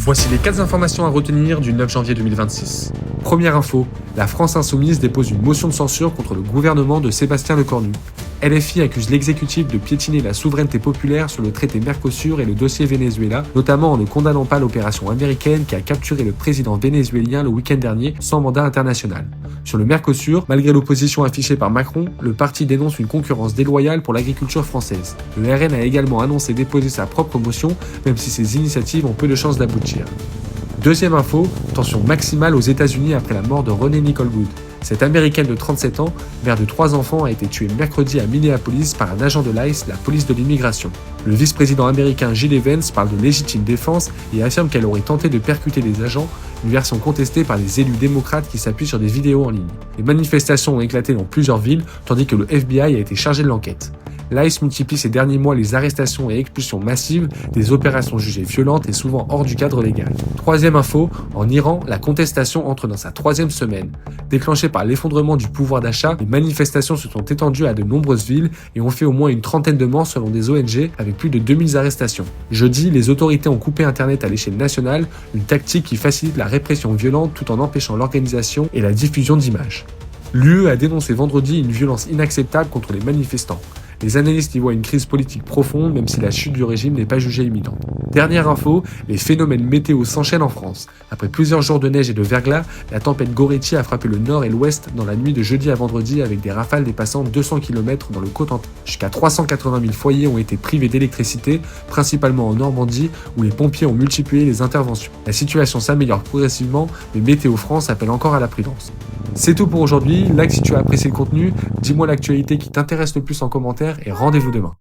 Voici les 4 informations à retenir du 9 janvier 2026. Première info, la France Insoumise dépose une motion de censure contre le gouvernement de Sébastien Lecornu. LFI accuse l'exécutif de piétiner la souveraineté populaire sur le traité Mercosur et le dossier Venezuela, notamment en ne condamnant pas l'opération américaine qui a capturé le président vénézuélien le week-end dernier sans mandat international. Sur le Mercosur, malgré l'opposition affichée par Macron, le parti dénonce une concurrence déloyale pour l'agriculture française. Le RN a également annoncé déposer sa propre motion, même si ces initiatives ont peu de chances d'aboutir. Deuxième info, tension maximale aux États-Unis après la mort de Renée Nicole Goode. Cette américaine de 37 ans, mère de 3 enfants, a été tuée mercredi à Minneapolis par un agent de l'ICE, la police de l'immigration. Le vice-président américain Jill Evans parle de légitime défense et affirme qu'elle aurait tenté de percuter les agents, une version contestée par les élus démocrates qui s'appuient sur des vidéos en ligne. Les manifestations ont éclaté dans plusieurs villes, tandis que le FBI a été chargé de l'enquête. L'ICE multiplie ces derniers mois les arrestations et expulsions massives, des opérations jugées violentes et souvent hors du cadre légal. Troisième info, en Iran, la contestation entre dans sa 3e semaine. Déclenchée par l'effondrement du pouvoir d'achat, les manifestations se sont étendues à de nombreuses villes et ont fait au moins une trentaine de morts selon des ONG, avec plus de 2000 arrestations. Jeudi, les autorités ont coupé Internet à l'échelle nationale, une tactique qui facilite la répression violente tout en empêchant l'organisation et la diffusion d'images. L'UE a dénoncé vendredi une violence inacceptable contre les manifestants. Les analystes y voient une crise politique profonde, même si la chute du régime n'est pas jugée imminente. Dernière info, les phénomènes météo s'enchaînent en France. Après plusieurs jours de neige et de verglas, la tempête Goretti a frappé le nord et l'ouest dans la nuit de jeudi à vendredi avec des rafales dépassant 200 km dans le Cotentin. Jusqu'à 380 000 foyers ont été privés d'électricité, principalement en Normandie, où les pompiers ont multiplié les interventions. La situation s'améliore progressivement, mais Météo France appelle encore à la prudence. C'est tout pour aujourd'hui. Like si tu as apprécié le contenu, dis-moi l'actualité qui t'intéresse le plus en commentaire et rendez-vous demain.